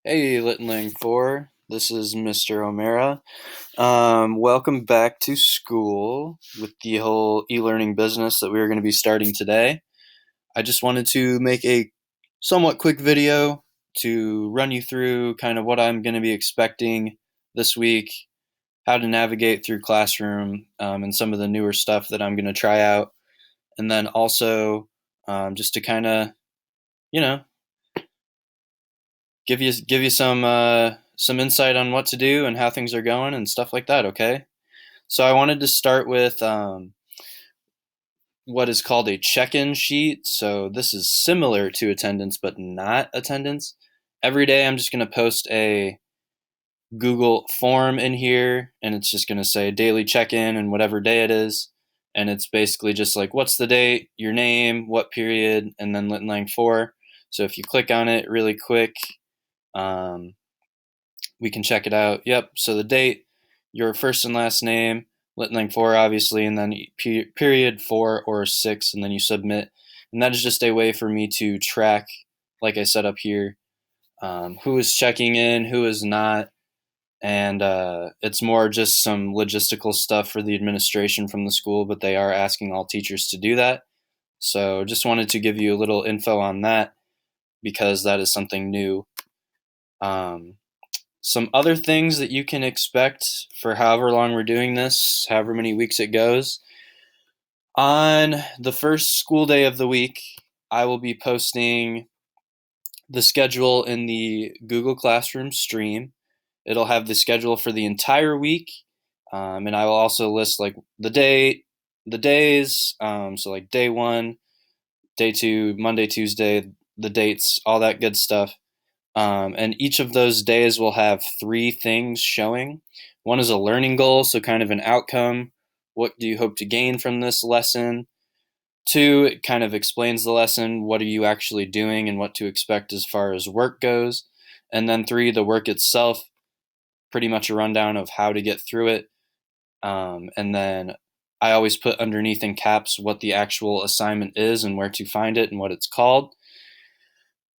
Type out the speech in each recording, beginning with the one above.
Hey, LL4. This is Mr. O'Mara. Welcome back to school with the whole e-learning business that we are going to be starting today. I just wanted to make a somewhat quick video to run you through kind of what I'm going to be expecting this week, how to navigate through Classroom, and some of the newer stuff that I'm going to try out, and then also just to kind of, you know, give you some insight on what to do and how things are going and stuff like that. Okay, so I wanted to start with what is called a check-in sheet. So this is similar to attendance, but not attendance. Every day, I'm just going to post a Google form in here, and it's just going to say daily check-in and whatever day it is. And it's basically just like, what's the date, your name, what period, and then LL4. So if you click on it really quick, um, we can check it out. Yep. So the date, your first and last name, LL4 obviously, and then period 4 or 6, and then you submit. And that is just a way for me to track, like I set up here, who is checking in, who is not, and it's more just some logistical stuff for the administration from the school, but they are asking all teachers to do that. So just wanted to give you a little info on that because that is something new. Um, some other things that you can expect for however long we're doing this, however many weeks it goes. On the first school day of the week, I will be posting the schedule in the Google Classroom stream. It'll have the schedule for the entire week, and I will also list like the days, so like day one, day two, Monday, Tuesday, the dates, all that good stuff. And each of those days will have three things showing. One is a learning goal, so kind of an outcome. What do you hope to gain from this lesson? Two, it kind of explains the lesson. What are you actually doing and what to expect as far as work goes? And then three, the work itself, pretty much a rundown of how to get through it. And then I always put underneath in caps what the actual assignment is and where to find it and what it's called.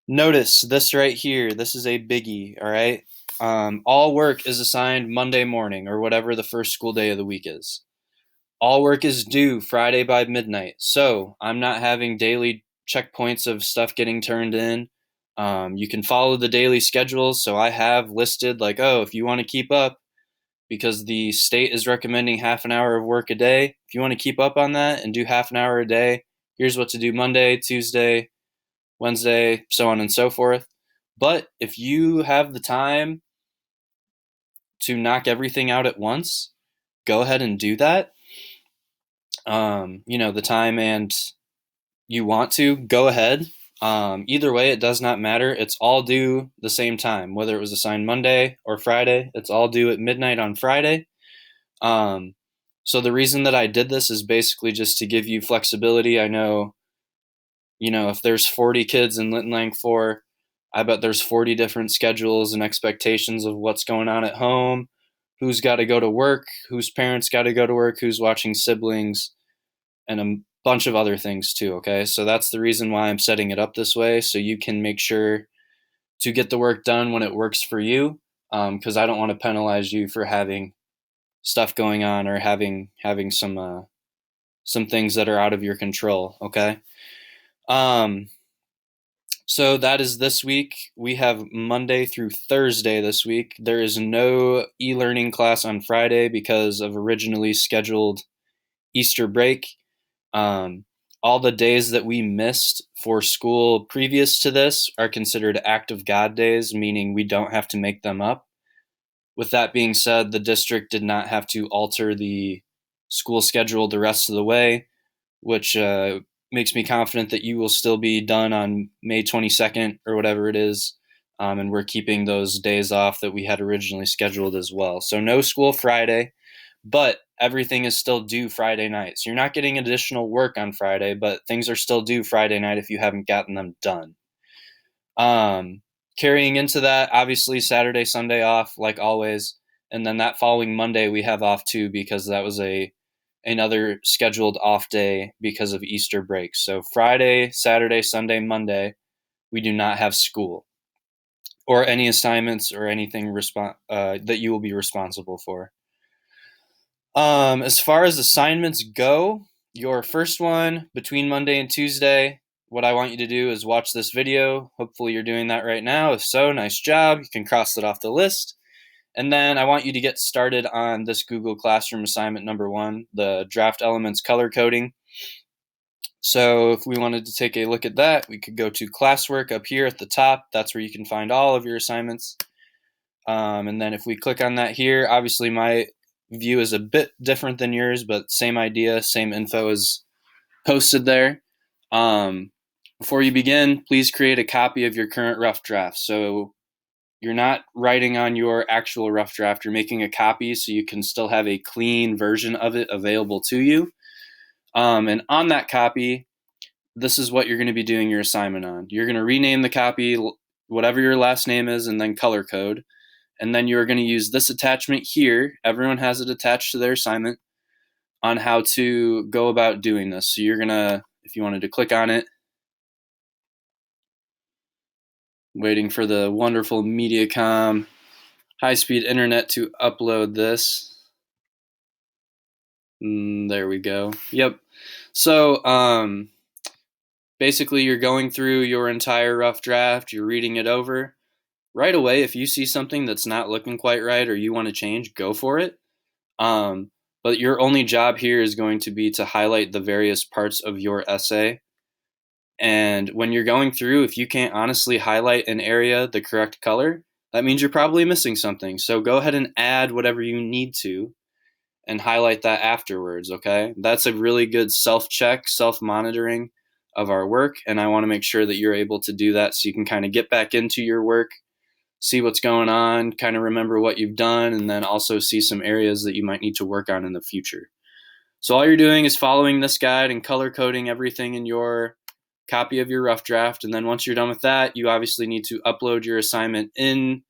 Notice this right here. This is a biggie, all right? All work is assigned Monday morning or whatever the first school day of the week is. All work is due Friday by midnight. So I'm not having daily checkpoints of stuff getting turned in. You can follow the daily schedules. So I have listed, like, oh, if you want to keep up, because the state is recommending half an hour of work a day, if you want to keep up on that and do half an hour a day, here's what to do Monday, Tuesday, Wednesday, so on and so forth. But if you have the time to knock everything out at once, go ahead and do that. The time and you want to, go ahead. Either way, it does not matter. It's all due the same time, whether it was assigned Monday or Friday. It's all due at midnight on Friday. Um, so the reason that I did this is basically just to give you flexibility. I know, if there's 40 kids in LL4, I bet there's 40 different schedules and expectations of what's going on at home, who's got to go to work, whose parents got to go to work, who's watching siblings, and a bunch of other things too. Okay, so that's the reason why I'm setting it up this way, so you can make sure to get the work done when it works for you, because I don't want to penalize you for having stuff going on or having some things that are out of your control. Okay. Um, so that is this week. We have Monday through Thursday this week. There is no e-learning class on Friday because of originally scheduled Easter break. Um, all the days that we missed for school previous to this are considered act of God days, meaning we don't have to make them up. With that being said, the district did not have to alter the school schedule the rest of the way, which makes me confident that you will still be done on May 22nd or whatever it is. And we're keeping those days off that we had originally scheduled as well. So no school Friday, but everything is still due Friday night. So you're not getting additional work on Friday, but things are still due Friday night if you haven't gotten them done. Um, Carrying into that, obviously Saturday, Sunday off, like always, and then that following Monday we have off too because that was another scheduled off day because of Easter break. So Friday, Saturday, Sunday, Monday, we do not have school. or any assignments or anything that you will be responsible for. As far as assignments go, your first one between Monday and Tuesday, what I want you to do is watch this video. Hopefully, you're doing that right now. If so, nice job. You can cross it off the list. And then I want you to get started on this Google Classroom assignment number 1, the draft elements color coding. So if we wanted to take a look at that, we could go to Classwork up here at the top. That's where you can find all of your assignments. And then if we click on that here, obviously my view is a bit different than yours, but same idea, same info is posted there. Before you begin, please create a copy of your current rough draft. So you're not writing on your actual rough draft, you're making a copy so you can still have a clean version of it available to you. And on that copy, this is what you're going to be doing your assignment on. You're going to rename the copy, whatever your last name is, and then color code. And then you're going to use this attachment here. Everyone has it attached to their assignment on how to go about doing this. So you're going to, if you wanted to click on it, waiting for the wonderful Mediacom high-speed internet to upload this. There we go. Yep. So basically you're going through your entire rough draft, you're reading it over. Right away, if you see something that's not looking quite right or you want to change, go for it. But your only job here is going to be to highlight the various parts of your essay. And when you're going through, if you can't honestly highlight an area the correct color, that means you're probably missing something. So go ahead and add whatever you need to and highlight that afterwards, okay? That's a really good self-check, self-monitoring of our work, and I want to make sure that you're able to do that so you can kind of get back into your work, see what's going on, kind of remember what you've done, and then also see some areas that you might need to work on in the future. So all you're doing is following this guide and color coding everything in your copy of your rough draft, and then once you're done with that, you obviously need to upload your assignment in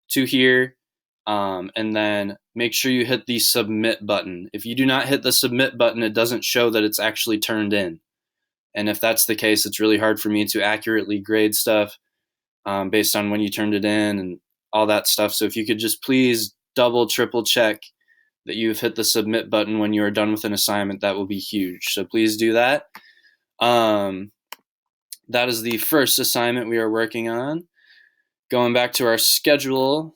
to here, and then make sure you hit the submit button. If you do not hit the submit button, it doesn't show that it's actually turned in. And if that's the case, it's really hard for me to accurately grade stuff based on when you turned it in and all that stuff. So if you could just please double, triple check that you've hit the submit button when you are done with an assignment, that will be huge. So please do that. That is the first assignment we are working on. Going back to our schedule,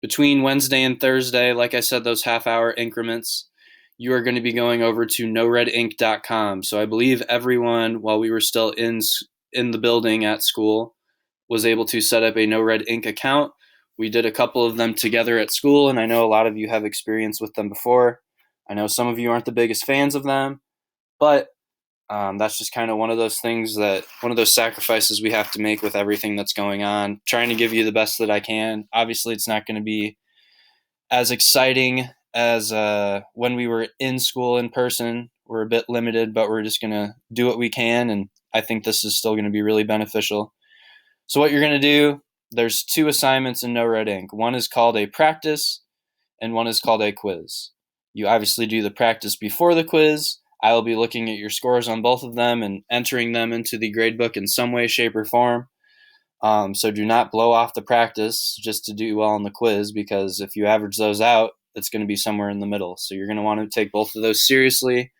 between Wednesday and Thursday, like I said, those half-hour increments, you are going to be going over to noredink.com. So I believe everyone, while we were still in the building at school, was able to set up a No Red Ink account. We did a couple of them together at school, and I know a lot of you have experience with them before. I know some of you aren't the biggest fans of them, but that's just kind of one of those things one of those sacrifices we have to make with everything that's going on. Trying to give you the best that I can. Obviously, it's not going to be as exciting as when we were in school in person. We're a bit limited, but we're just going to do what we can, and I think this is still going to be really beneficial. So what you're going to do, there's 2 assignments in No Red Ink. One is called a practice, and one is called a quiz. You obviously do the practice before the quiz. I will be looking at your scores on both of them and entering them into the gradebook in some way, shape, or form. So do not blow off the practice just to do well on the quiz, because if you average those out, it's going to be somewhere in the middle. So you're going to want to take both of those seriously,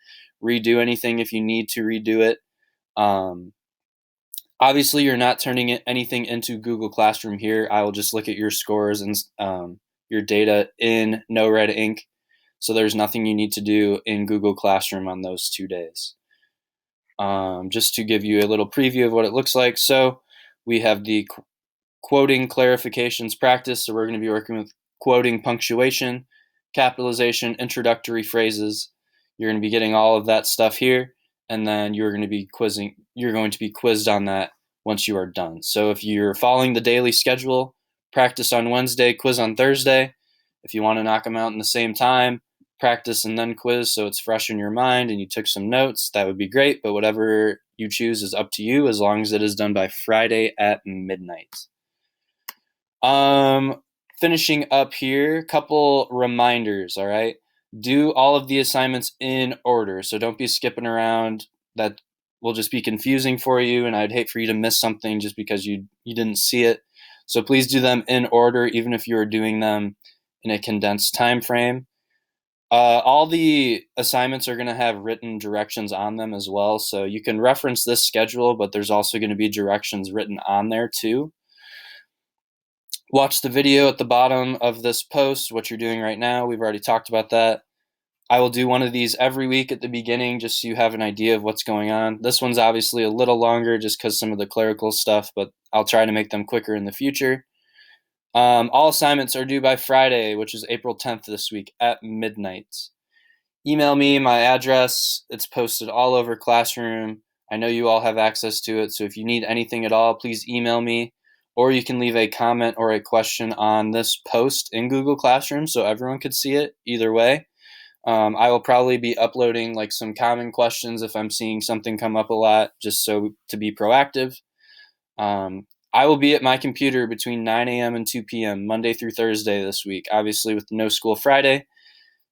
redo anything if you need to redo it. Obviously, you're not turning anything into Google Classroom here. I will just look at your scores and your data in No Red Ink. So there's nothing you need to do in Google Classroom on those 2 days. Just to give you a little preview of what it looks like. So we have the quoting clarifications practice. So we're going to be working with quoting, punctuation, capitalization, introductory phrases. You're going to be getting all of that stuff here, and then you're going to be quizzed on that once you are done. So if you're following the daily schedule, practice on Wednesday, quiz on Thursday. If you want to knock them out in the same time, practice and then quiz so it's fresh in your mind and you took some notes, that would be great. But whatever you choose is up to you, as long as it is done by Friday at midnight. Finishing up here, couple reminders, all right? Do all of the assignments in order, so don't be skipping around. That will just be confusing for you, and I'd hate for you to miss something just because you didn't see it. So please do them in order, even if you are doing them in a condensed time frame. All the assignments are going to have written directions on them as well, so you can reference this schedule, but there's also going to be directions written on there too. Watch the video at the bottom of this post, what you're doing right now. We've already talked about that. I will do one of these every week at the beginning just so you have an idea of what's going on. This one's obviously a little longer just because some of the clerical stuff, but I'll try to make them quicker in the future. All assignments are due by Friday, which is April 10th this week at midnight. Email me my address. It's posted all over Classroom. I know you all have access to it, so if you need anything at all, please email me, or you can leave a comment or a question on this post in Google Classroom so everyone could see it. Either way, I will probably be uploading like some common questions if I'm seeing something come up a lot, just so to be proactive. I will be at my computer between 9 a.m. and 2 p.m. Monday through Thursday this week, obviously with no school Friday.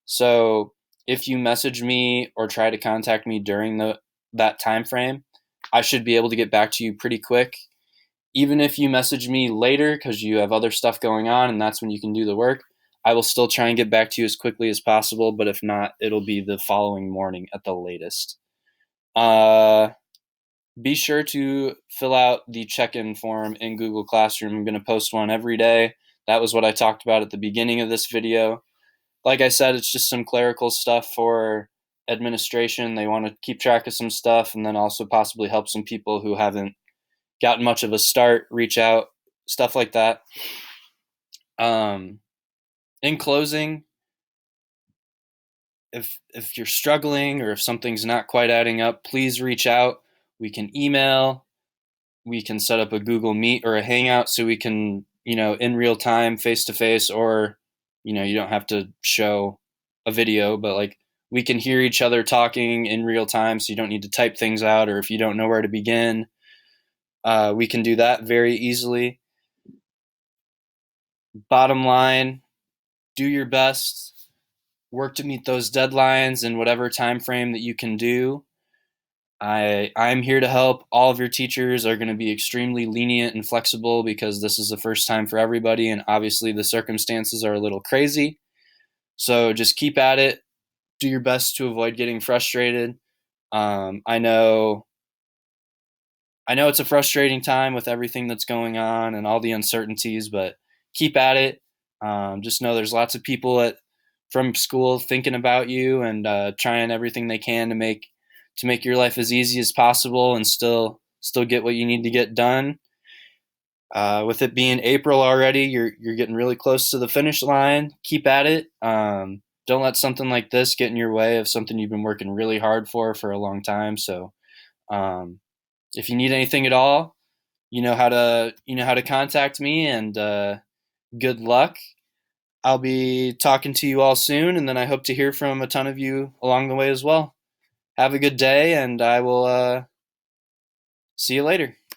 So if you message me or try to contact me during that time frame, I should be able to get back to you pretty quick. Even if you message me later because you have other stuff going on and that's when you can do the work, I will still try and get back to you as quickly as possible. But if not, it'll be the following morning at the latest. Be sure to fill out the check-in form in Google Classroom. I'm going to post one every day. That was what I talked about at the beginning of this video. Like I said, it's just some clerical stuff for administration. They want to keep track of some stuff and then also possibly help some people who haven't gotten much of a start, reach out, stuff like that. In closing, if you're struggling or if something's not quite adding up, please reach out. We can email, we can set up a Google Meet or a Hangout so we can, in real time, face to face, or, you don't have to show a video, but like we can hear each other talking in real time so you don't need to type things out, or if you don't know where to begin, we can do that very easily. Bottom line, do your best, work to meet those deadlines in whatever time frame that you can do. I'm here to help. All of your teachers are going to be extremely lenient and flexible because this is the first time for everybody, and obviously the circumstances are a little crazy. So just keep at it. Do your best to avoid getting frustrated. I know it's a frustrating time with everything that's going on and all the uncertainties, but keep at it. Just know there's lots of people from school thinking about you and trying everything they can to make your life as easy as possible and still get what you need to get done. With it being April already, you're getting really close to the finish line. Keep at it. Don't let something like this get in your way of something you've been working really hard for a long time. So, if you need anything at all, you know how to contact me, and good luck. I'll be talking to you all soon, and then I hope to hear from a ton of you along the way as well. Have a good day, and I will see you later.